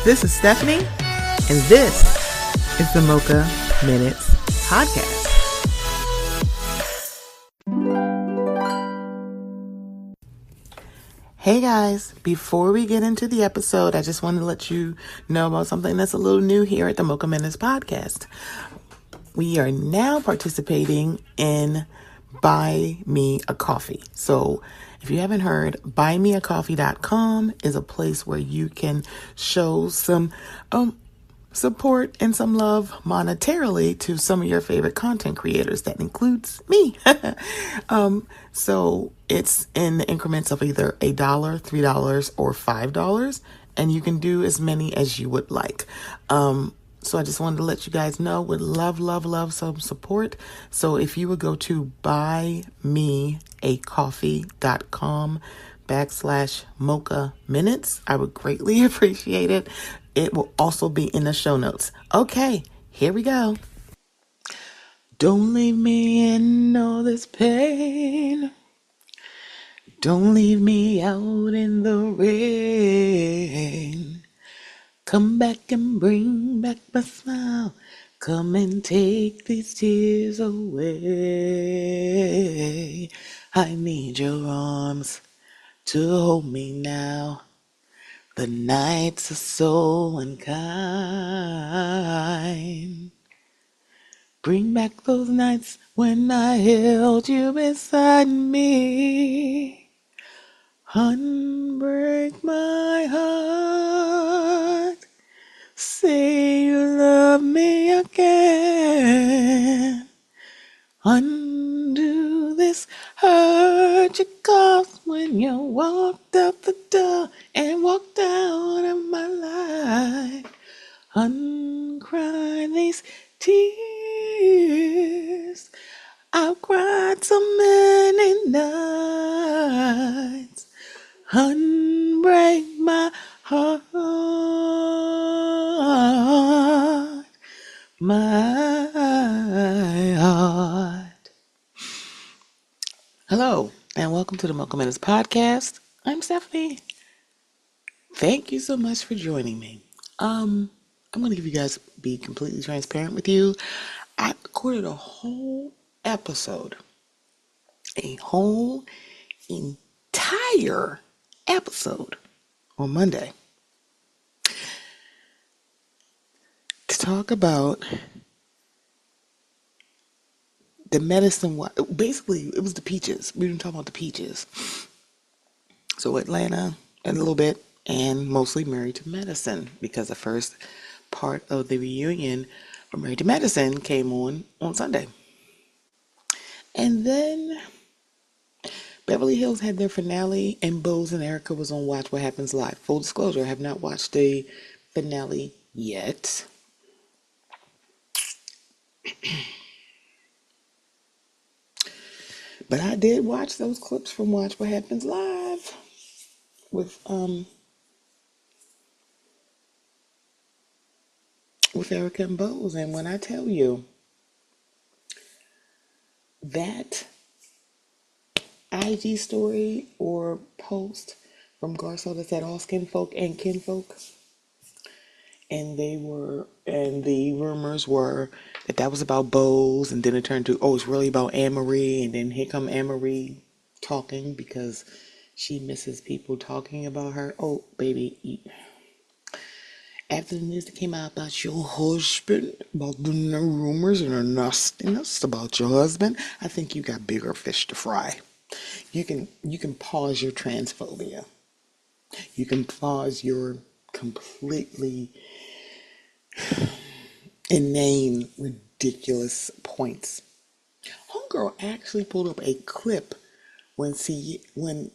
This is Stephanie, and this is the Mocha Minutes Podcast. Hey guys, before we get into the episode, I just wanted to let you know about something that's a little new here at the Mocha Minutes Podcast. We are now participating in Buy Me a Coffee. So if you haven't heard, buymeacoffee.com is a place where you can show some support and some love monetarily to some of your favorite content creators. That includes me. So it's in the increments of either $1, $3, or $5, and you can do as many as you would like. So I just wanted to let you guys know, would love some support. So if you would go to buymeacoffee.com/Mocha Minutes, I would greatly appreciate it. It will also be in the show notes. Okay, here we go. Don't leave me in all this pain. Don't leave me out in the rain. Come back and bring back my smile. Come and take these tears away. I need your arms to hold me now. The nights are so unkind. Bring back those nights when I held you beside me. Unbreak my heart. Say you love me again. Undo this hurt you caused when you walked out the door and walked out of my life. Uncry these tears. I've cried so many nights. Unbreak my heart. My heart. Hello, and welcome to the Mocha Minutes Podcast. I'm Stephanie. Thank you so much for joining me. I'm going to be completely transparent with you. I recorded a whole episode, a whole entire episode on Monday to talk about the medicine. Basically, it was the peaches. We were talking about the peaches. So Atlanta, a little bit, and mostly Married to Medicine, because the first part of the reunion of Married to Medicine came on Sunday. And then Beverly Hills had their finale, and Bose and Erica was on Watch What Happens Live. Full disclosure, I have not watched the finale yet. But I did watch those clips from Watch What Happens Live with Erica and Bose. And when I tell you that IG story or post from Garcelle that said all skin folk and kinfolk, and the rumors were that was about Bose, and then it turned to, it's really about Anne-Marie, and then here come Anne-Marie talking because she misses people talking about her. Oh, baby. After the news that came out about your husband, about the rumors and the nastiness about your husband, I think you got bigger fish to fry. You can pause your transphobia. You can pause your completely inane, ridiculous points. Homegirl actually pulled up a clip when Serena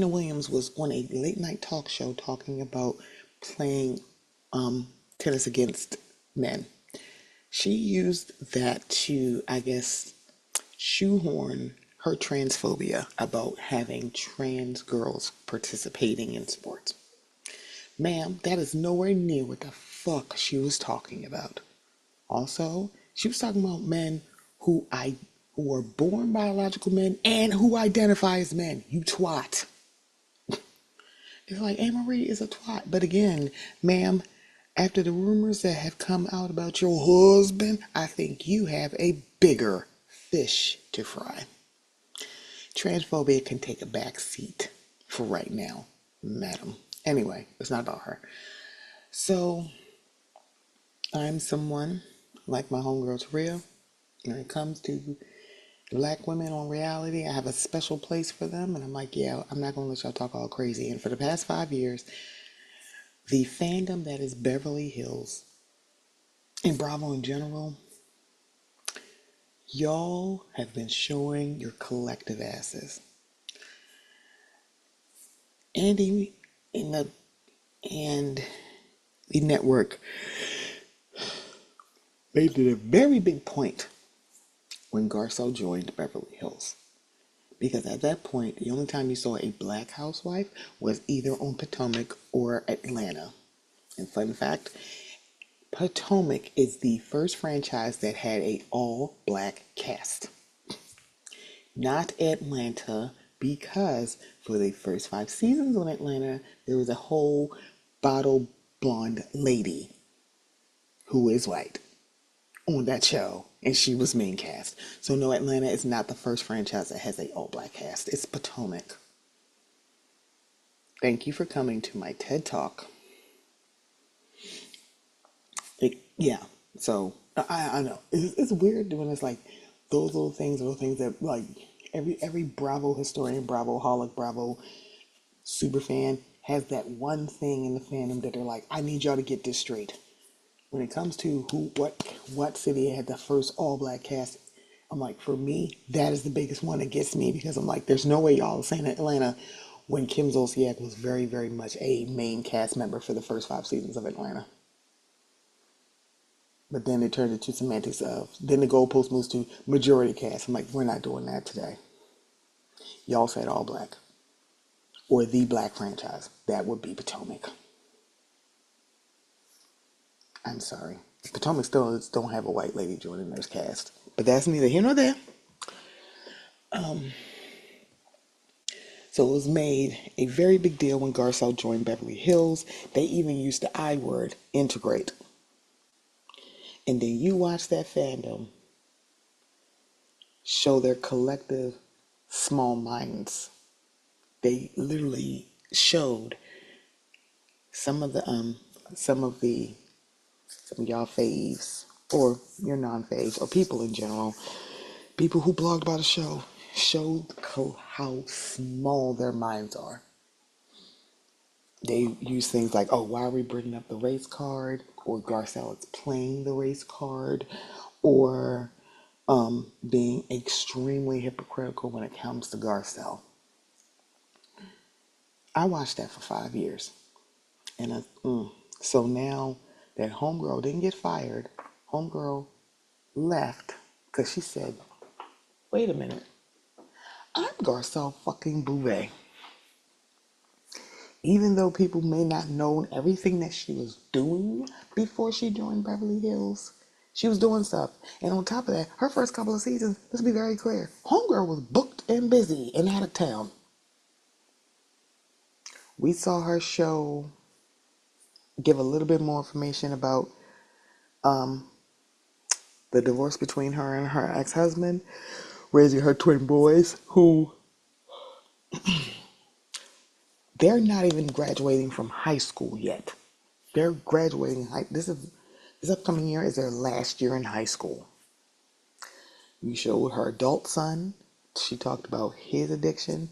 Williams was on a late night talk show talking about playing tennis against men. She used that to, I guess, shoehorn her transphobia about having trans girls participating in sports. Ma'am, that is nowhere near what the fuck she was talking about. Also, she was talking about men who are born biological men and who identify as men. You twat. It's like Anne Marie is a twat. But again, ma'am, after the rumors that have come out about your husband, I think you have a bigger fish to fry. Transphobia can take a back seat for right now, madam. Anyway, it's not about her. So, I'm someone like my homegirl Taria. When it comes to black women on reality, I have a special place for them. And I'm like, yeah, I'm not going to let y'all talk all crazy. And for the past 5 years, the fandom that is Beverly Hills and Bravo in general, y'all have been showing your collective asses. Andy and the network, they did a very big point when Garcelle joined Beverly Hills. Because at that point, the only time you saw a black housewife was either on Potomac or Atlanta. And fun fact, Potomac is the first franchise that had a all-black cast. Not Atlanta, because for the first 5 seasons on Atlanta, there was a whole bottle blonde lady who is white on that show, and she was main cast. So no, Atlanta is not the first franchise that has a all-black cast. It's Potomac. Thank you for coming to my TED Talk. Yeah, so I know it's weird when it's like those little things are the things that like every Bravo historian, Bravo holic, Bravo super fan has that one thing in the fandom that they're like, I need y'all to get this straight. When it comes to what city had the first all black cast, I'm like, for me, that is the biggest one that gets me, because I'm like, there's no way y'all are saying Atlanta when Kim Zolciak was very, very much a main cast member for the first 5 seasons of Atlanta. But then it turned into semantics of, then the goalpost moves to majority cast. I'm like, we're not doing that today. Y'all said all black. Or the black franchise. That would be Potomac. I'm sorry. Potomac still don't have a white lady joining their cast. But that's neither here nor there. So it was made a very big deal when Garcelle joined Beverly Hills. They even used the I word, integrate. And then you watch that fandom show their collective small minds. They literally showed some of the some of the some of y'all faves or your non-faves or people in general, people who blogged about a show, showed how small their minds are. They use things like, oh, why are we bringing up the race card? Or Garcelle is playing the race card, or being extremely hypocritical when it comes to Garcelle. I watched that for 5 years. And so now that homegirl didn't get fired, homegirl left because she said, wait a minute, I'm Garcelle fucking Beauvais. Even though people may not know everything that she was doing before she joined Beverly Hills, she was doing stuff. And on top of that, her first couple of seasons, let's be very clear, homegirl was booked and busy and out of town. We saw her show give a little bit more information about the divorce between her and her ex-husband, raising her twin boys, who they're not even graduating from high school yet. They're graduating this upcoming year is their last year in high school. We showed her adult son. She talked about his addiction,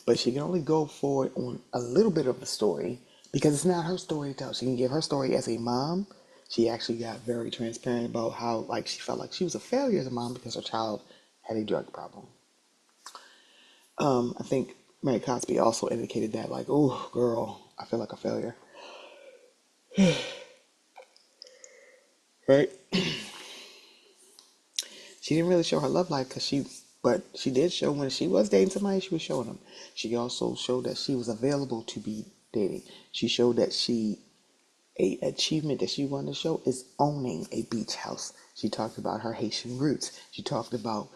but she can only go forward on a little bit of the story because it's not her story to tell. She can give her story as a mom. She actually got very transparent about how like she felt like she was a failure as a mom because her child had a drug problem. I think Mary Cosby also indicated that, like, oh, girl, I feel like a failure. Right? She didn't really show her love life but she did show when she was dating somebody, she was showing them. She also showed that she was available to be dating. She showed that a achievement that she wanted to show is owning a beach house. She talked about her Haitian roots. She talked about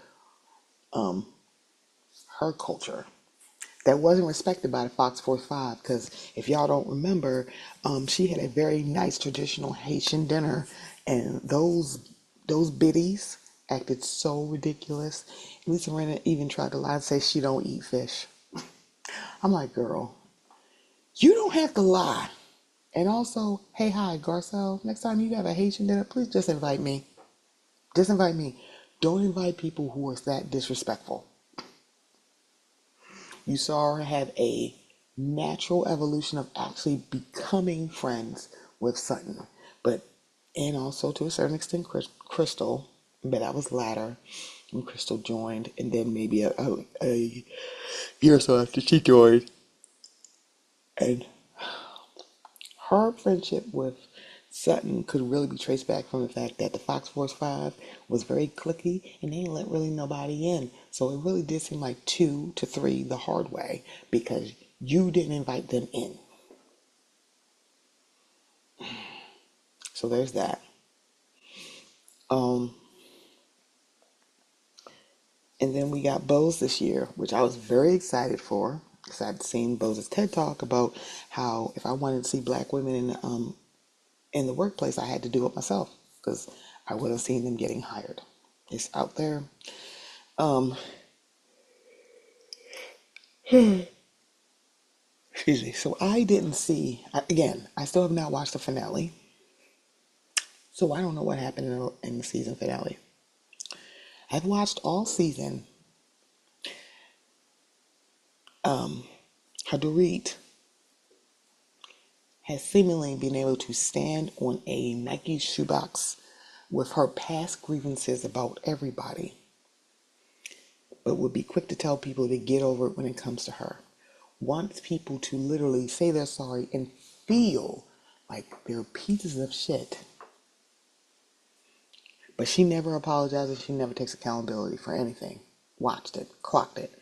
her culture. that wasn't respected by the Fox 45. Because if y'all don't remember, she had a very nice traditional Haitian dinner, and those biddies acted so ridiculous. Lisa Rinna even tried to lie and say she don't eat fish. I'm like, girl, you don't have to lie. And also, hey, hi, Garcelle, next time you have a Haitian dinner, please just invite me. Just invite me. Don't invite people who are that disrespectful. You saw her have a natural evolution of actually becoming friends with Sutton, but and also to a certain extent Crystal, but that was latter when Crystal joined, and then maybe a year or so after she joined, and her friendship with Sutton could really be traced back from the fact that the Fox Force 5 was very cliquey and they didn't let really nobody in. So it really did seem like 2 to 3 the hard way because you didn't invite them in. So there's that. Um, and then we got Bose this year, which I was very excited for because I'd seen Bose's TED Talk about how if I wanted to see black women in the workplace, I had to do it myself because I would have seen them getting hired. It's out there. Um, Excuse me. So I didn't see, again, I still have not watched the finale. So I don't know what happened in the season finale. I've watched all season. Hadorit has seemingly been able to stand on a Nike shoebox with her past grievances about everybody, but would be quick to tell people to get over it when it comes to her. Wants people to literally say they're sorry and feel like they're pieces of shit. But she never apologizes. She never takes accountability for anything. Watched it, clocked it.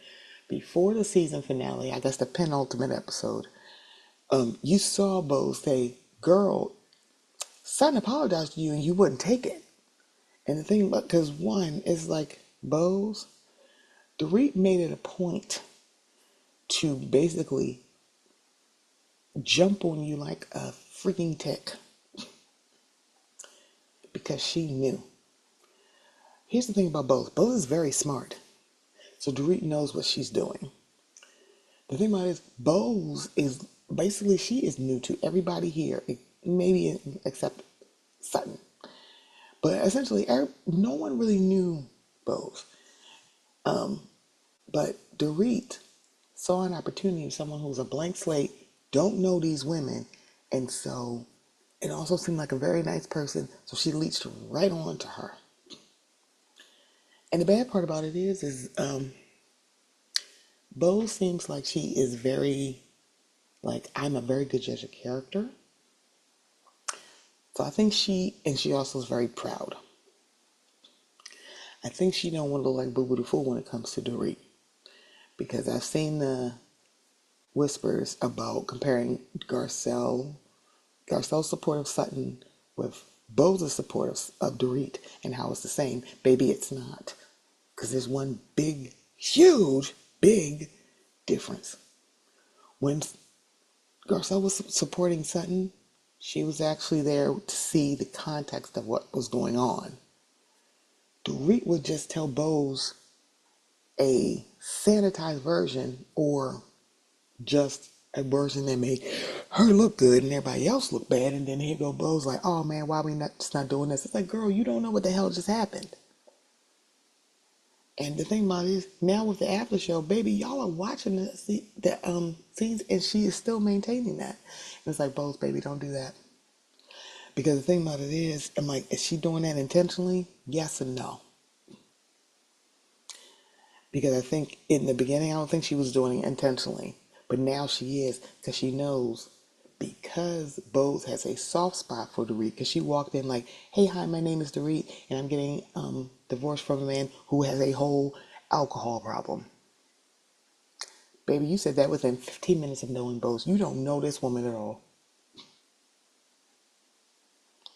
Before the season finale, I guess the penultimate episode, you saw Bose say, girl, son apologized to you and you wouldn't take it. And the thing about, because one is like, Bose, Dorit made it a point to basically jump on you like a freaking tick because she knew. Here's the thing about Bose. Bose is very smart. So Dorit knows what she's doing. The thing about it is, Bose is basically, she is new to everybody here, maybe except Sutton. But essentially, no one really knew Bose. But Dorit saw an opportunity of someone who's a blank slate, don't know these women, and so it also seemed like a very nice person, so she leached right on to her. And the bad part about it is Bose seems like she is very, like, I'm a very good judge of character. So I think she also is very proud. I think she don't want to look like Boo Boo the Fool when it comes to Dorit. Because I've seen the whispers about comparing Garcelle's support of Sutton with Bose's support of Dorit and how it's the same. Baby, it's not. Because there's one big, huge, big difference. When Garcelle was supporting Sutton, she was actually there to see the context of what was going on. Dorit would just tell Bose a sanitized version or just a version that made her look good and everybody else look bad. And then here go Bose like, oh man, why we just not doing this? It's like, girl, you don't know what the hell just happened. And the thing about it is, now with the after show, baby, y'all are watching the scenes, and she is still maintaining that. And it's like, Bose, baby, don't do that. Because the thing about it is, I'm like, is she doing that intentionally? Yes and no. Because I think in the beginning, I don't think she was doing it intentionally. But now she is, because she knows, because Bose has a soft spot for Dorit, because she walked in like, hey, hi, my name is Dorit, and I'm getting divorced from a man who has a whole alcohol problem. Baby, you said that within 15 minutes of knowing Bose. You don't know this woman at all.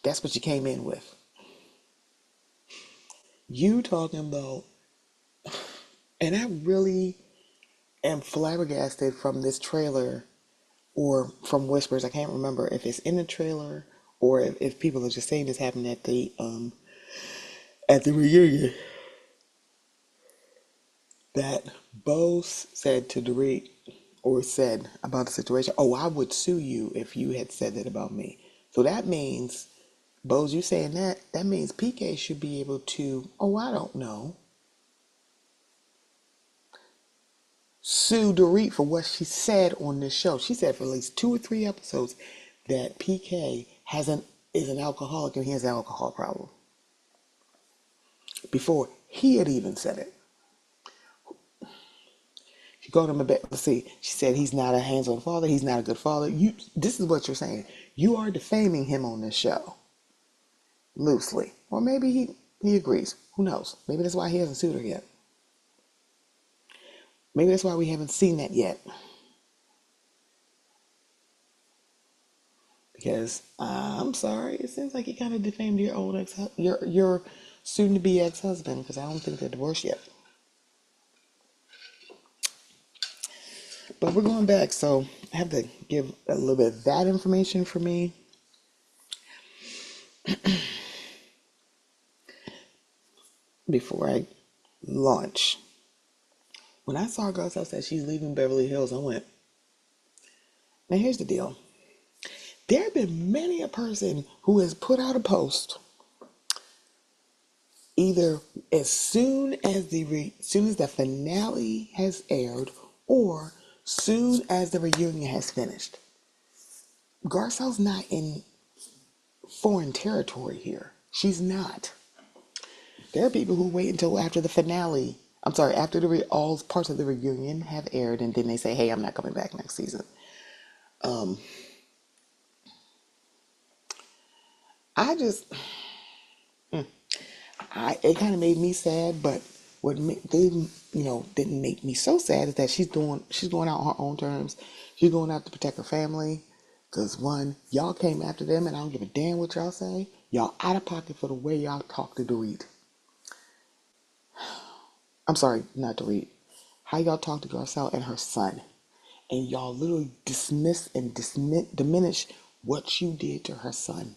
That's what you came in with. You talking about, and I really, am flabbergasted from this trailer or from whispers. I can't remember if it's in the trailer or if people are just saying this happened at the reunion, that Bose said to Dorit, or said about the situation, "Oh, I would sue you if you had said that about me." So that means, Bose, you saying that means PK should be able to, oh, I don't know, sue Dorit for what she said on this show. She said for at least 2 or 3 episodes that PK is an alcoholic and he has an alcohol problem before he had even said it. She called him a bit. Let's see. She said he's not a hands-on father. He's not a good father. This is what you're saying. You are defaming him on this show, loosely, or maybe he agrees. Who knows? Maybe that's why he hasn't sued her yet. Maybe that's why we haven't seen that yet. Because I'm sorry, it seems like you kind of defamed your old your soon-to-be ex-husband. Because I don't think they're divorced yet. But we're going back, so I have to give a little bit of that information for me. Before I launch. When I saw Garcelle said she's leaving Beverly Hills, I went, now here's the deal. There have been many a person who has put out a post either as soon as the finale has aired or soon as the reunion has finished. Garcelle's not in foreign territory here. She's not. There are people who wait until after the finale. I'm sorry, after all parts of the reunion have aired, and then they say, "Hey, I'm not coming back next season." I just, it kind of made me sad, but what didn't make me so sad is that she's going out on her own terms. She's going out to protect her family. Cause one, y'all came after them, and I don't give a damn what y'all say. Y'all out of pocket for the way y'all talk to Dorit. I'm sorry, not Dorit. How y'all talk to Garcelle and her son, and y'all literally dismiss and diminish what you did to her son.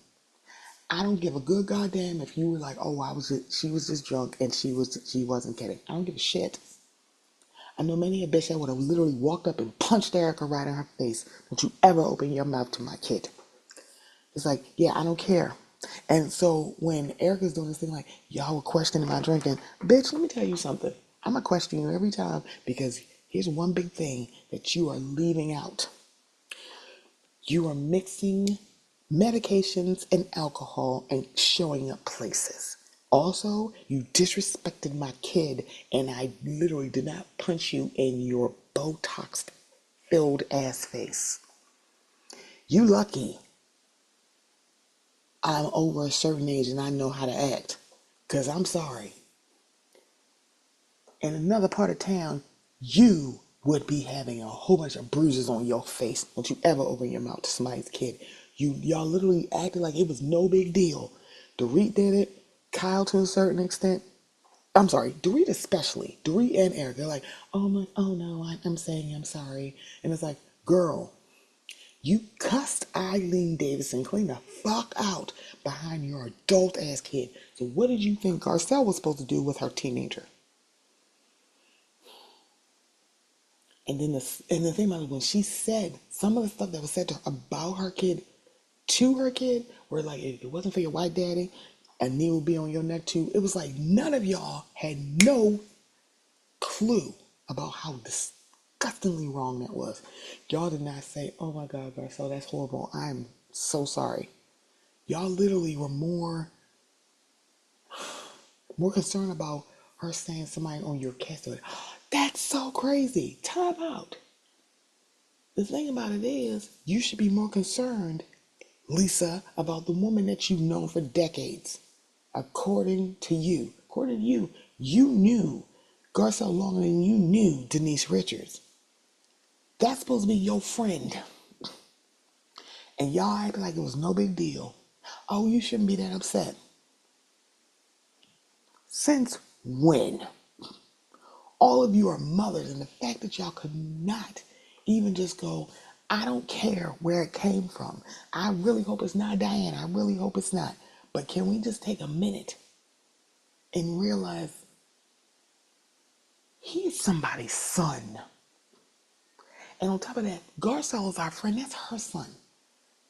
I don't give a good goddamn if you were like, "Oh, she was just drunk and she wasn't kidding." I don't give a shit. I know many a bitch that would have literally walked up and punched Erica right in her face. Don't you ever open your mouth to my kid. It's like, yeah, I don't care. And so when Erica's doing this thing like, y'all were questioning my drinking, bitch, let me tell you something. I'm going to question you every time because here's one big thing that you are leaving out. You are mixing medications and alcohol and showing up places. Also, you disrespected my kid, and I literally did not punch you in your Botox-filled ass face. You lucky I'm over a certain age and I know how to act. Because I'm sorry. In another part of town, you would be having a whole bunch of bruises on your face. Don't you ever open your mouth to somebody's kid. Y'all literally acted like it was no big deal. Dorit did it. Kyle to a certain extent. I'm sorry, Dorit especially. Dorit and Eric. They're like, oh no, I'm saying I'm sorry. And it's like, girl, you cussed Eileen Davidson clean the fuck out behind your adult ass kid. So what did you think Garcelle was supposed to do with her teenager? And then the thing about it, when she said some of the stuff that was said to her about her kid to her kid, where like if it wasn't for your white daddy, a knee would be on your neck too. It was like none of y'all had no clue about how disgustingly wrong that was. Y'all did not say, "Oh my God, Garcelle, that's horrible. I'm so sorry." Y'all literally were more concerned about her saying somebody on your cast. That's so crazy. Time out. The thing about it is, you should be more concerned, Lisa, about the woman that you've known for decades. According to you, you knew Garcelle longer than you knew Denise Richards. That's supposed to be your friend. And y'all act like it was no big deal. Oh, you shouldn't be that upset. Since when? All of you are mothers, and the fact that y'all could not even just go, I don't care where it came from. I really hope it's not Diana. I really hope it's not. But can we just take a minute and realize he's somebody's son? And on top of that, Garcelle is our friend. That's her son.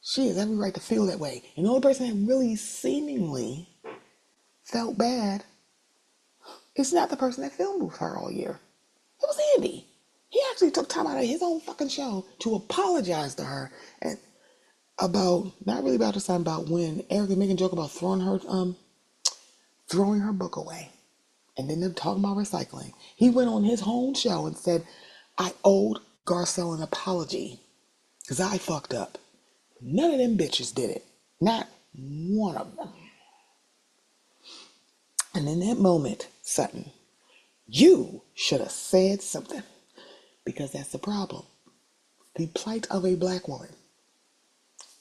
She has every right to feel that way. And the only person that really seemingly felt bad is not the person that filmed with her all year. It was Andy. He actually took time out of his own fucking show to apologize to her and about, not really about the time, about when Erica making a joke about throwing her book away. And then them talking about recycling. He went on his own show and said, I owed Garcelle an apology because I fucked up. None of them bitches did it. Not one of them. And in that moment, Sutton, you should have said something, because that's the problem. The plight of a black woman.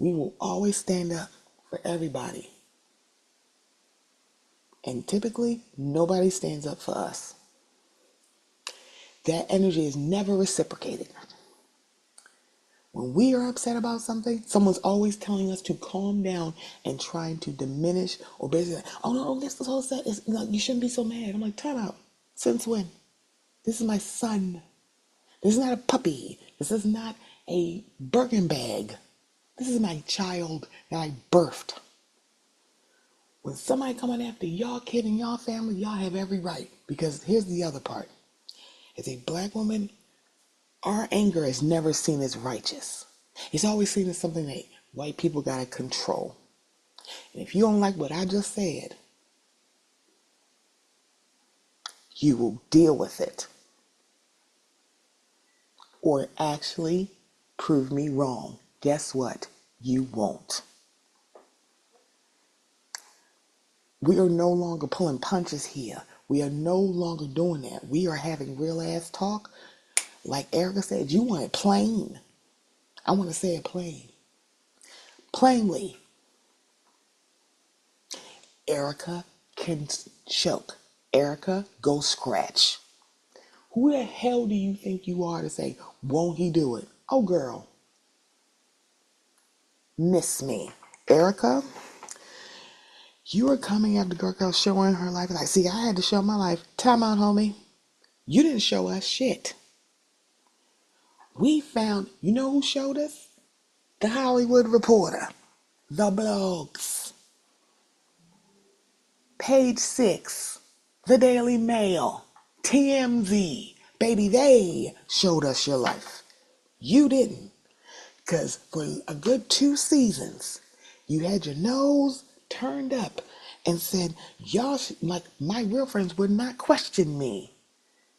We will always stand up for everybody. And typically, nobody stands up for us. That energy is never reciprocated. When we are upset about something, someone's always telling us to calm down and trying to diminish or basically, oh no, this is all set. You shouldn't be so mad. I'm like, time out. Since when? This is my son. This is not a puppy. This is not a Birkin bag. This is my child that I birthed. When somebody coming after y'all kid and y'all family, y'all have every right. Because here's the other part. As a black woman, our anger is never seen as righteous. It's always seen as something that white people gotta control. And if you don't like what I just said, you will deal with it. Or actually prove me wrong. Guess what? You won't. We are no longer pulling punches here. We are no longer doing that. We are having real ass talk. Like Erica said, you want it plain. I want to say it plain. Plainly. Erica can choke. Erica, go scratch. Who the hell do you think you are to say, won't he do it? Oh, girl. Miss me. Erica, you are coming after Garcelle showing her life. Like, see, I had to show my life. Time out, homie. You didn't show us shit. We found, you know who showed us? The Hollywood Reporter. The blogs. Page 6. The Daily Mail. TMZ. Baby, they showed us your life. You didn't. Because for a good 2 seasons, you had your nose turned up and said, y'all, like, my real friends would not question me.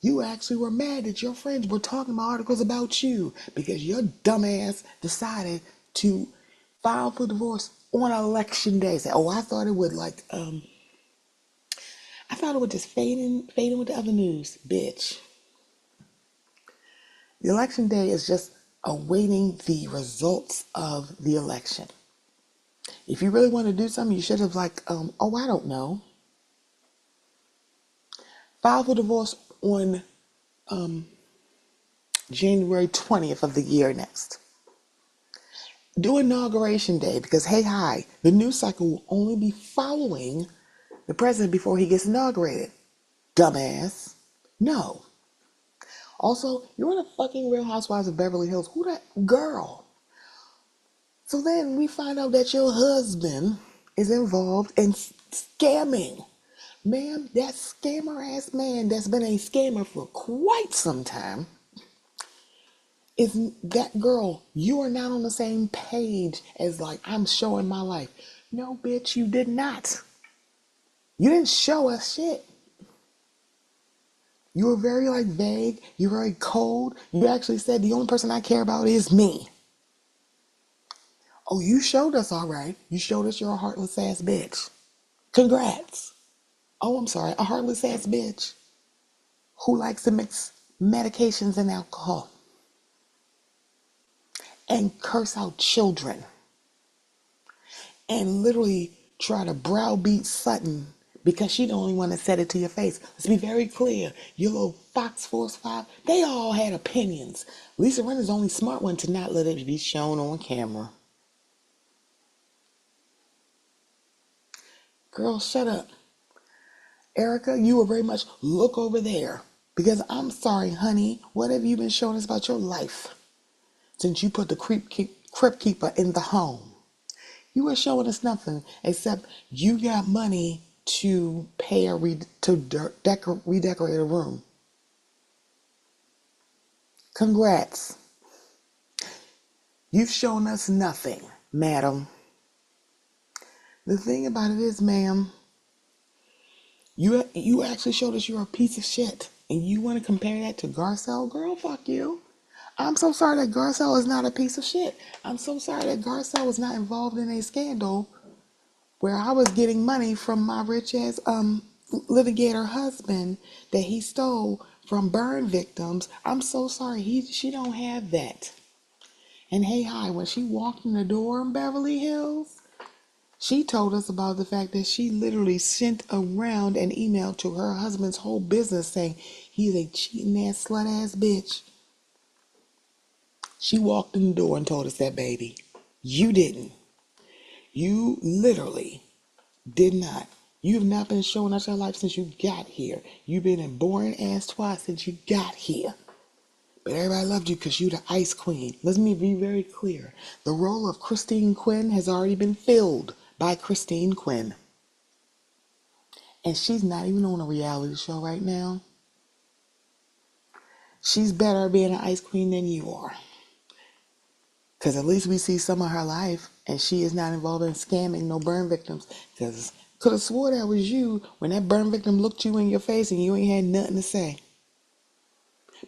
You actually were mad that your friends were talking about articles about you because your dumbass decided to file for divorce on election day. Say, oh, I thought it would I thought it would just fade in with the other news, bitch. The election day is just awaiting the results of the election. If you really want to do something, you should have oh, I don't know. File for divorce on January 20th of the year next. Do inauguration day because, hey, hi, the news cycle will only be following the president before he gets inaugurated. Dumbass. No. Also, you're on the fucking Real Housewives of Beverly Hills. Who that girl? So then we find out that your husband is involved in scamming. Ma'am, that scammer ass man that's been a scammer for quite some time is that girl. You are not on the same page as I'm showing my life. No, bitch, you did not. You didn't show us shit. You were very vague. You were very cold. You actually said the only person I care about is me. Oh, you showed us all right. You showed us you're a heartless ass bitch. Congrats. Oh, I'm sorry. A heartless ass bitch who likes to mix medications and alcohol and curse out children and literally try to browbeat Sutton because she the only one that said it to your face. Let's be very clear. Your little Fox Force 5, they all had opinions. Lisa Rinna's the only smart one to not let it be shown on camera. Girl, shut up. Erica, you will very much look over there. Because I'm sorry, honey, what have you been showing us about your life since you put the crypt keeper in the home? You were showing us nothing except you got money to pay redecorate a room. Congrats. You've shown us nothing, madam. The thing about it is, ma'am, you actually showed us you're a piece of shit. And you want to compare that to Garcelle? Girl, fuck you. I'm so sorry that Garcelle is not a piece of shit. I'm so sorry that Garcelle was not involved in a scandal where I was getting money from my rich ass litigator husband that he stole from burn victims. I'm so sorry. She don't have that. And hey, hi, when she walked in the door in Beverly Hills, she told us about the fact that she literally sent around an email to her husband's whole business saying he's a cheating ass, slut ass bitch. She walked in the door and told us that, baby. You didn't. You literally did not. You have not been showing us your life since you got here. You've been a boring ass twat since you got here. But everybody loved you because you the ice queen. Let me be very clear. The role of Christine Quinn has already been filled by Christine Quinn. And she's not even on a reality show right now. She's better being an ice queen than you are. Because at least we see some of her life and she is not involved in scamming no burn victims. Because could have swore that was you when that burn victim looked you in your face and you ain't had nothing to say.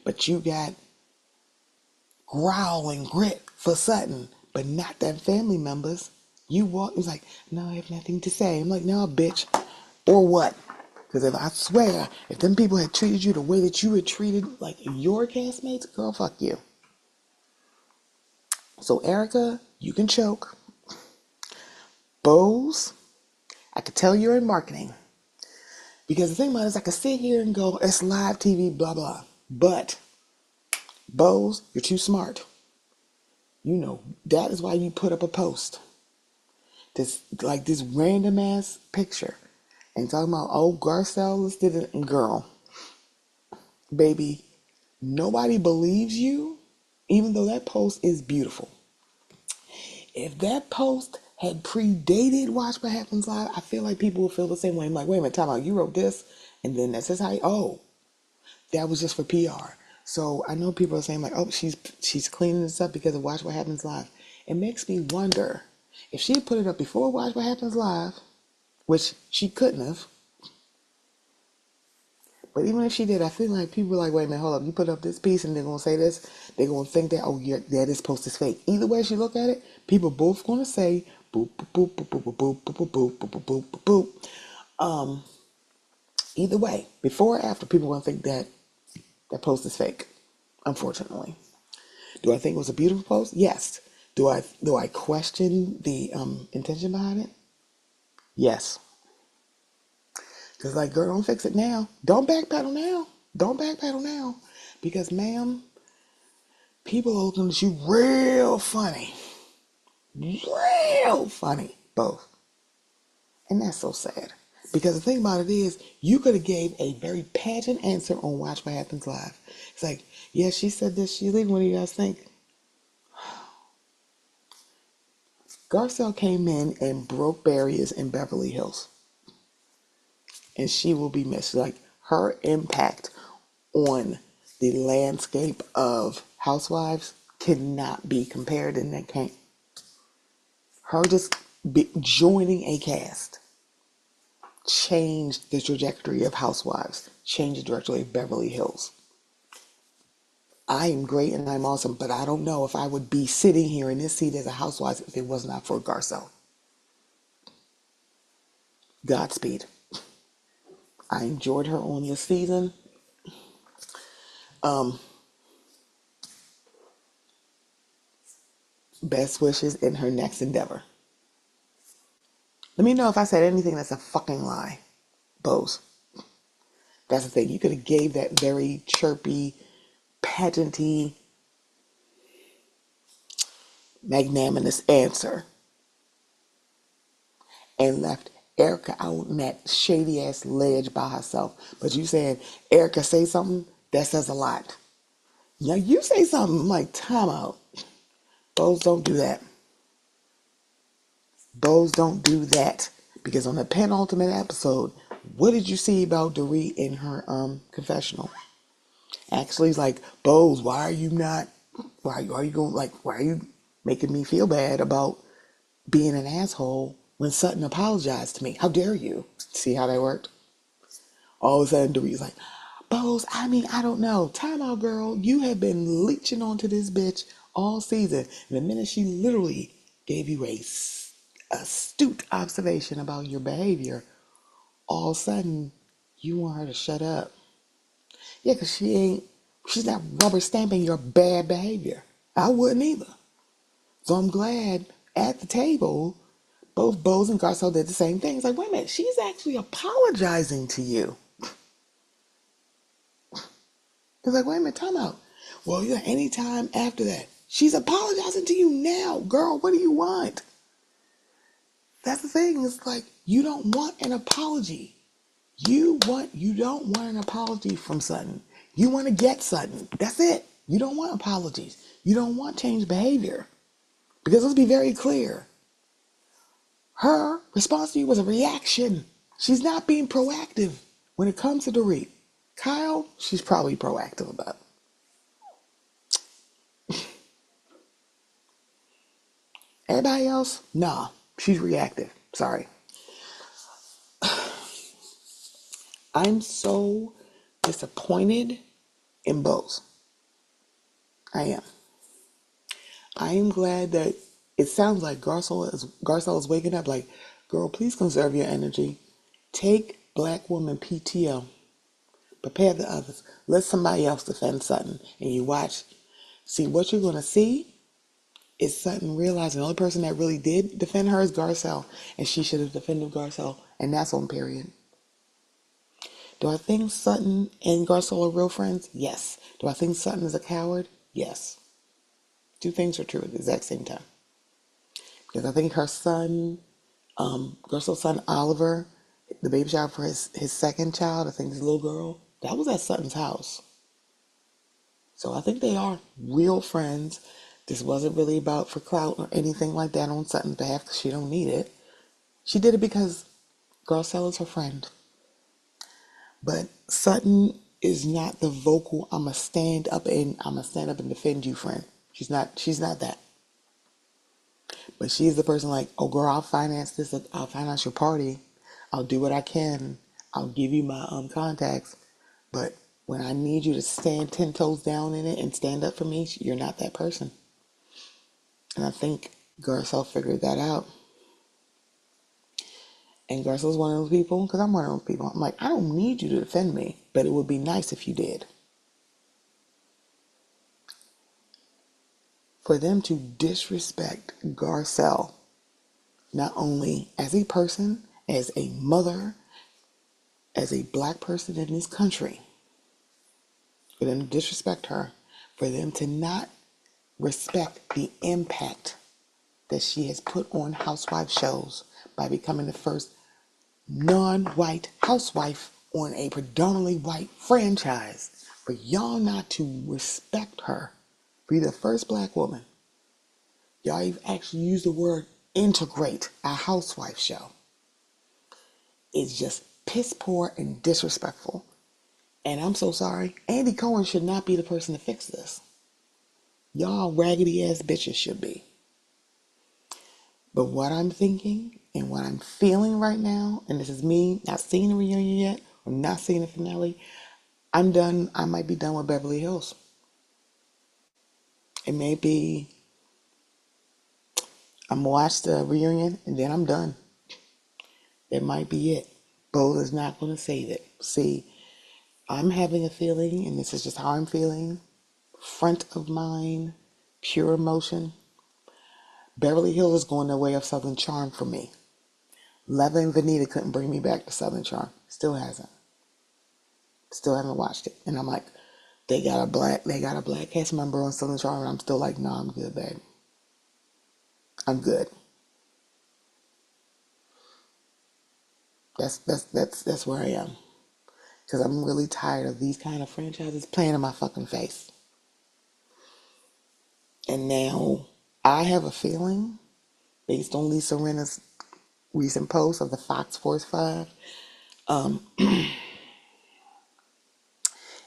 But you got growl and grit for Sutton, but not them family members. You walk, it was like, no, I have nothing to say. I'm like, no, bitch. Or what? Because if I swear, if them people had treated you the way that you had treated like your castmates, girl, fuck you. So Erica, you can choke. Bose, I could tell you're in marketing. Because the thing about it is I could sit here and go, it's live TV, blah, blah. But, Bose, you're too smart. You know, that is why you put up a post. This random ass picture. And talking about, oh, Garcelle listed it. And girl, baby, nobody believes you, even though that post is beautiful. If that post had predated Watch What Happens Live, I feel like people would feel the same way. I'm like, wait a minute, time out, you wrote this, and then that says that was just for PR. So I know people are saying like, oh, she's cleaning this up because of Watch What Happens Live. It makes me wonder if she put it up before Watch What Happens Live, which she couldn't have. But even if she did, I feel like people are like, wait a minute, hold up. You put up this piece and they're going to say this. They're going to think that, oh, yeah, this post is fake. Either way she look at it, people both going to say, boop, boop, boop, boop, boop, boop, boop, boop, boop, boop, boop, boop, boop. Either way, before or after, people going to think that that post is fake, unfortunately. Do I think it was a beautiful post? Yes. Do I question the intention behind it? Yes. Because, like, girl, don't fix it now. Don't backpedal now. Don't backpedal now. Because, ma'am, people are looking at you real funny. Real funny, both. And that's so sad. Because the thing about it is, you could have gave a very pageant answer on Watch What Happens Live. It's like, yeah, she said this, she's leaving. What do you guys think? Garcelle came in and broke barriers in Beverly Hills. And she will be missed. Like, her impact on the landscape of housewives cannot be compared, and that can't. Her just joining a cast changed the trajectory of housewives, changed the trajectory of Beverly Hills. I am great and I'm awesome, but I don't know if I would be sitting here in this seat as a housewife if it was not for Garcelle. Godspeed. I enjoyed her on this season. Best wishes in her next endeavor. Let me know if I said anything that's a fucking lie. Bose. That's the thing. You could have gave that very chirpy, pageanty, magnanimous answer and left Erica out in that shady ass ledge by herself. But you said, Erica, say something, that says a lot. Now you say something like, time out. Bose don't do that. Bose don't do that. Because on the penultimate episode, what did you see about Dorit in her confessional? Actually, it's like, Bose, why are you not, why are you going, like, why are you making me feel bad about being an asshole when Sutton apologized to me? How dare you? See how that worked? All of a sudden, Dorit's like, Bose, I mean, I don't know. Time out, girl. You have been leeching onto this bitch all season. And the minute she literally gave you a astute observation about your behavior, all of a sudden, you want her to shut up. Yeah, because she's not rubber stamping your bad behavior. I wouldn't either. So I'm glad at the table, both Bose and Garcelle did the same thing. It's like, wait a minute, she's actually apologizing to you. It's like, wait a minute, time out. Well, yeah, anytime after that, she's apologizing to you now. Girl, what do you want? That's the thing. It's like, you don't want an apology. You don't want an apology from Sutton. You want to get Sutton. That's it. You don't want apologies. You don't want changed behavior. Because let's be very clear. Her response to you was a reaction. She's not being proactive when it comes to Dorit. Kyle, she's probably proactive about it. Everybody else, nah, she's reactive. Sorry. I'm so disappointed in Bose. I am. I am glad that it sounds like Garcelle is waking up like, girl, please conserve your energy. Take black woman PTO. Prepare the others. Let somebody else defend Sutton. And you watch. See, what you're going to see is Sutton realizing the only person that really did defend her is Garcelle. And she should have defended Garcelle. And that's on period. Do I think Sutton and Garcelle are real friends? Yes. Do I think Sutton is a coward? Yes. Two things are true at the exact same time. Because I think her son, Garcelle's son Oliver, the baby shower for his second child, I think his little girl, that was at Sutton's house. So I think they are real friends. This wasn't really about for clout or anything like that on Sutton's behalf because she don't need it. She did it because Garcelle is her friend. But Sutton is not the vocal, I'ma stand up and defend you friend. She's not that. But she's the person like, oh girl, I'll finance this, I'll finance your party. I'll do what I can. I'll give you my contacts. But when I need you to stand 10 toes down in it and stand up for me, you're not that person. And I think Garcelle figured that out. And Garcelle's one of those people, because I'm one of those people. I'm like, I don't need you to defend me, but it would be nice if you did. For them to disrespect Garcelle, not only as a person, as a mother, as a black person in this country, for them to disrespect her, for them to not respect the impact that she has put on housewife shows by becoming the first non-white housewife on a predominantly white franchise, for y'all not to respect her, be the first black woman. Y'all even actually use the word integrate a housewife show. It's just piss poor and disrespectful. And I'm so sorry. Andy Cohen should not be the person to fix this. Y'all raggedy ass bitches should be. But what I'm thinking and what I'm feeling right now, and this is me not seeing the reunion yet, or not seeing the finale, I'm done. I might be done with Beverly Hills. It may be, I'm gonna watch the reunion and then I'm done. That might be it. Bo is not gonna save it. See, I'm having a feeling, and this is just how I'm feeling, front of mind, pure emotion. Beverly Hills is going the way of Southern Charm for me. Leva and Vanita couldn't bring me back to Southern Charm. Still hasn't. Still haven't watched it. And I'm like, they got a black cast member on Southern Charm, and I'm still like, no, I'm good, babe. I'm good. That's where I am. Because I'm really tired of these kind of franchises playing in my fucking face. And now I have a feeling, based on Lisa Rinna's recent post of the Fox Force 5,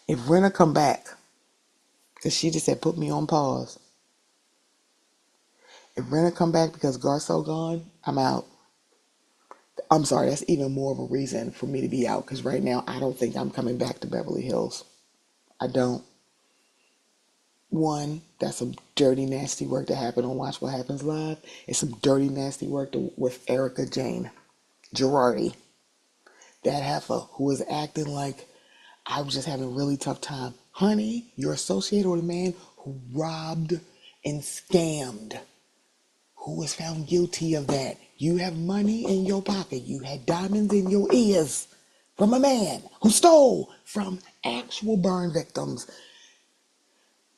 if Rinna come back, because she just said put me on pause. If Rinna come back because Garcelle gone, I'm out. I'm sorry, that's even more of a reason for me to be out, because right now I don't think I'm coming back to Beverly Hills. I don't. One, that's some dirty, nasty work that happened on Watch What Happens Live. It's some dirty, nasty work with Erica Jane Girardi. That heifer who was acting like I was just having a really tough time. Honey, you're associated with a man who robbed and scammed, who was found guilty of that. You have money in your pocket. You had diamonds in your ears from a man who stole from actual burn victims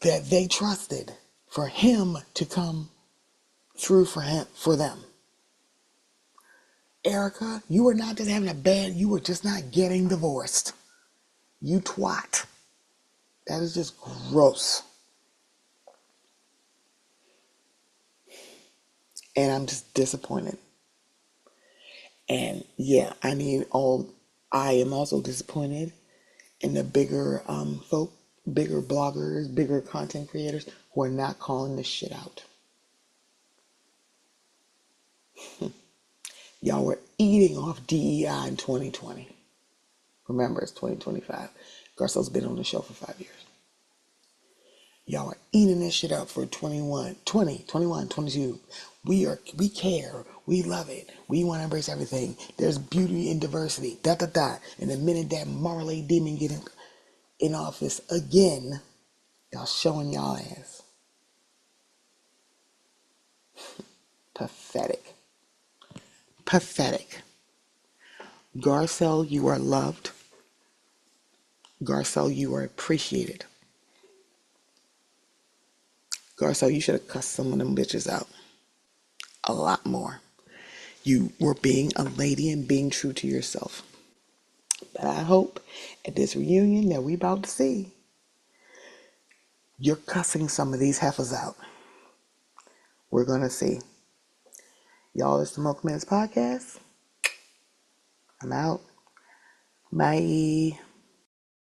that they trusted for him to come through for them. Erica, you were not just having you were just not getting divorced. You twat. That is just gross. And I'm just disappointed. And yeah, I am also disappointed in the bigger folk, bigger bloggers, bigger content creators who are not calling this shit out. Y'all were eating off DEI in 2020. Remember, it's 2025. Garcelle's been on the show for 5 years. Y'all are eating this shit up for 21, 22. We care. We love it. We want to embrace everything. There's beauty in diversity. And the minute that Marley demon get in office again, y'all showing y'all ass. Pathetic. Pathetic. Garcelle, you are loved. Garcelle, you are appreciated. Garcelle, you should have cussed some of them bitches out. A lot more. You were being a lady and being true to yourself. But I hope at this reunion that we about to see, you're cussing some of these heifers out. We're going to see. Y'all, it's the Mocha Minutes Podcast. I'm out. Bye.